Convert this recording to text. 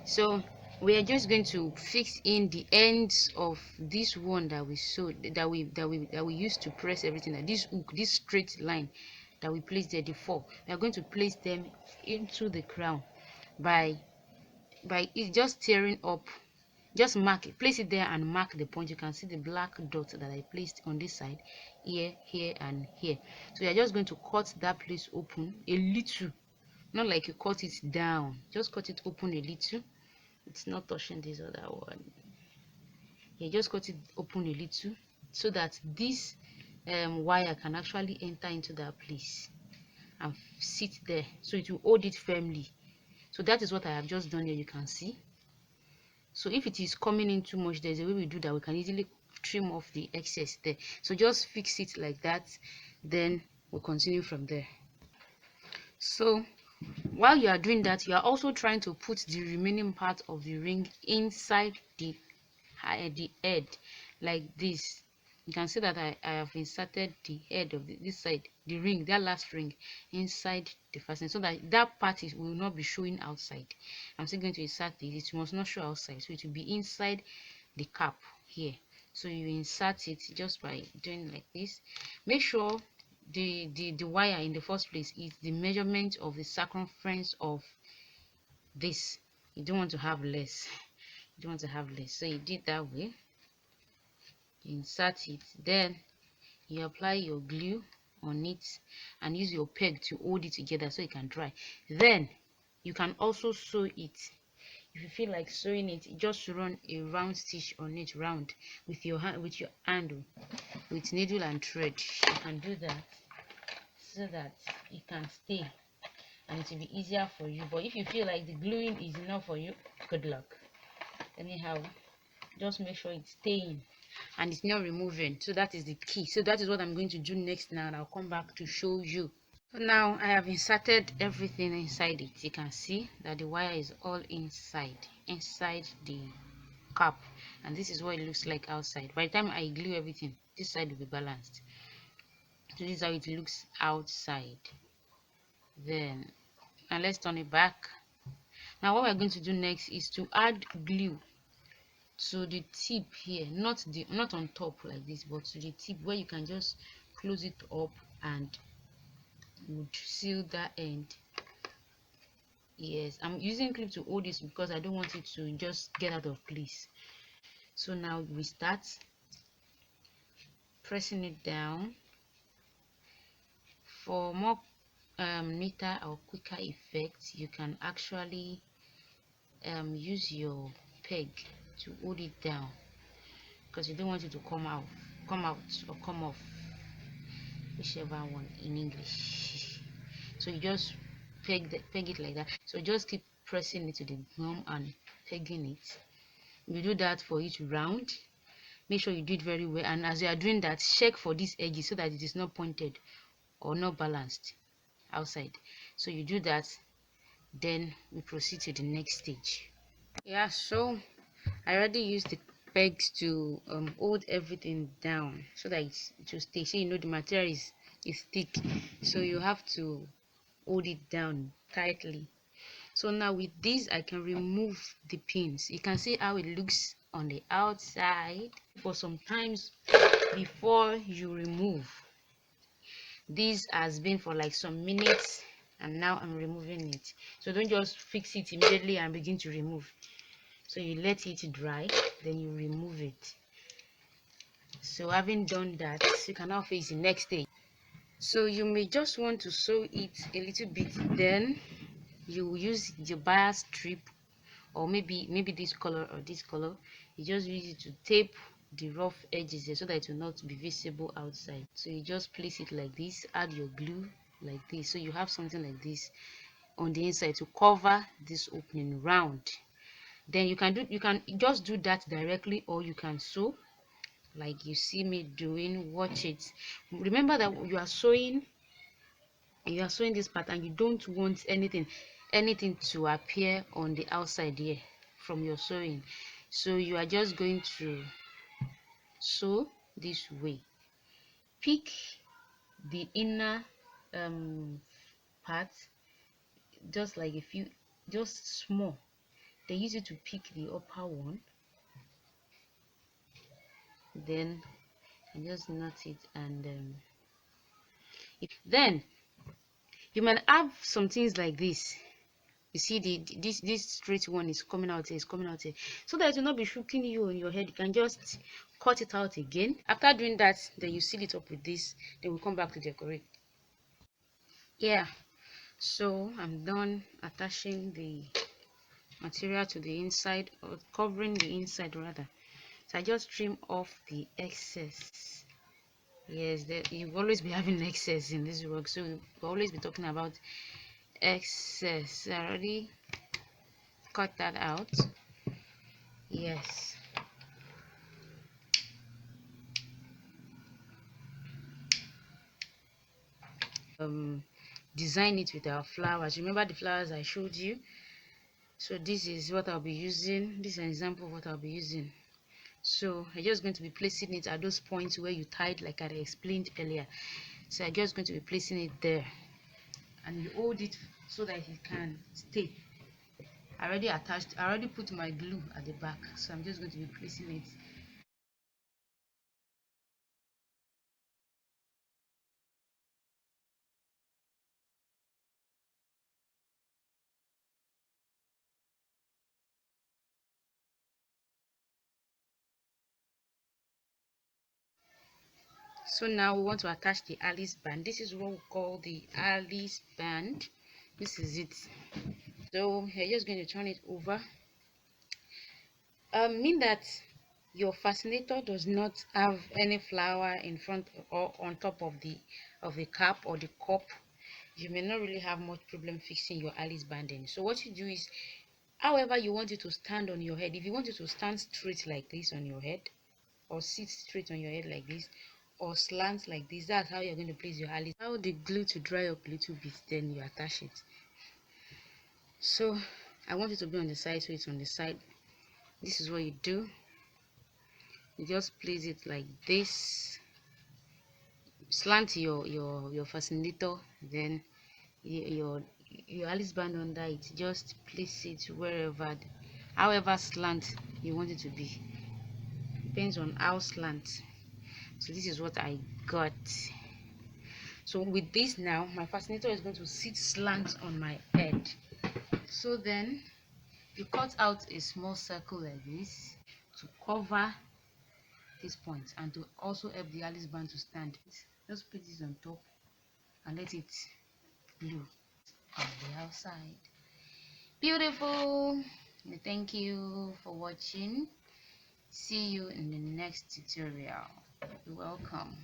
So we are just going to fix in the ends of this one that we sewed, that we used to press everything. That this hook, this straight line that we placed there, the four, we are going to place them into the crown by it just tearing up. Just mark it, place it there and mark the point. You can see the black dot that I placed on this side, here, here, and here. So you're just going to cut that place open a little, not like you cut it down, just cut it open a little. It's not touching this other one. You just cut it open a little so that this wire can actually enter into that place and sit there, so it will hold it firmly. So that is what I have just done here. You can see. So if it is coming in too much, there's a way we do that. We can easily trim off the excess there. So just fix it like that, then we'll continue from there. So while you are doing that, you are also trying to put the remaining part of the ring inside the head, like this. You can see that I have inserted the head of this side, the ring, that last ring, inside the fastening, so that that part will not be showing outside. I'm still going to insert this. It must not show outside, so it will be inside the cap here. So you insert it just by doing like this. Make sure the wire in the first place is the measurement of the circumference of this. You don't want to have less. You don't want to have less. So you did that way. Insert it, then you apply your glue on it and use your peg to hold it together so it can dry. Then you can also sew it. If you feel like sewing it, just run a round stitch on it, round, with your hand, with needle and thread. You can do that so that it can stay and it will be easier for you. But if you feel like the gluing is enough for you, good luck. Anyhow, just make sure it's staying and it's not removing. So that is the key. So that is what I'm going to do next now, and I'll come back to show you. So now I have inserted everything inside it. You can see that the wire is all inside the cap, and this is what it looks like outside. By the time I glue everything, this side will be balanced. So this is how it looks outside. Then now let's turn it back. Now what we're going to do next is to add glue to the tip here, not on top like this, but to the tip, where you can just close it up and would seal that end. Yes, I'm using clip to hold this because I don't want it to just get out of place. So now we start pressing it down. For more neater or quicker effect, you can actually use your peg to hold it down, because you don't want it to come out or come off, whichever one in English. So you just peg it like that. So just keep pressing it to the gum and pegging it. You do that for each round. Make sure you do it very well, and as you are doing that, check for these edges so that it is not pointed or not balanced outside. So you do that, then we proceed to the next stage. Yeah, so I already used the pegs to hold everything down so that it will stay. So you know the material is thick, so you have to hold it down tightly. So now with this, I can remove the pins. You can see how it looks on the outside. For sometimes before you remove, this has been for like some minutes, and now I'm removing it. So don't just fix it immediately and begin to remove. So you let it dry, then you remove it. So having done that, you can now face the next stage. So you may just want to sew it a little bit, then you use your bias strip, or maybe this color or this color. You just use it to tape the rough edges there so that it will not be visible outside. So you just place it like this, add your glue like this, so you have something like this on the inside to cover this opening round. Then you can just do that directly, or you can sew like you see me doing. Watch it. Remember that you are sewing this part, and you don't want anything to appear on the outside here from your sewing. So you are just going to sew this way. Pick the inner part, just like just small. They use it to pick the upper one, then I just knot it, and then you might have some things like this. You see, this straight one is coming out here, is coming out here, so that it will not be shooking you on your head. You can just cut it out again. After doing that, then you seal it up with this, then we'll come back to decorate. Yeah, so I'm done attaching the material to the inside, or covering the inside rather. So I just trim off the excess. Yes, you've always be having excess in this work, so we'll always be talking about excess. I already cut that out. Yes. Design it with our flowers. Remember the flowers I showed you? So this is what I'll be using. This is an example of what I'll be using. So I'm just going to be placing it at those points where you tied, like I explained earlier. So I'm just going to be placing it there, and you hold it so that it can stay. I already put my glue at the back, so I'm just going to be placing it. So now we want to attach the Alice band. This is what we call the Alice band. This is it. So you're just going to turn it over. Mean that your fascinator does not have any flower in front or on top of the cap or the cup. You may not really have much problem fixing your Alice banding. So what you do is, however you want it to stand on your head, if you want it to stand straight like this on your head, or sit straight on your head like this, or slant like this, that's how you're going to place your Alice. Allow the glue to dry up a little bit, then you attach it. So I want it to be on the side, so it's on the side. This is what you do. You just place it like this, slant your fascinator, then your Alice band under it. Just place it wherever, however slant you want it to be. Depends on how slant. So this is what I got. So with this now, my fascinator is going to sit slant on my head. So then you cut out a small circle like this to cover this point, and to also help the Alice band to stand. Just put this on top and let it glue on the outside. Beautiful. Thank you for watching. See you in the next tutorial. You're welcome.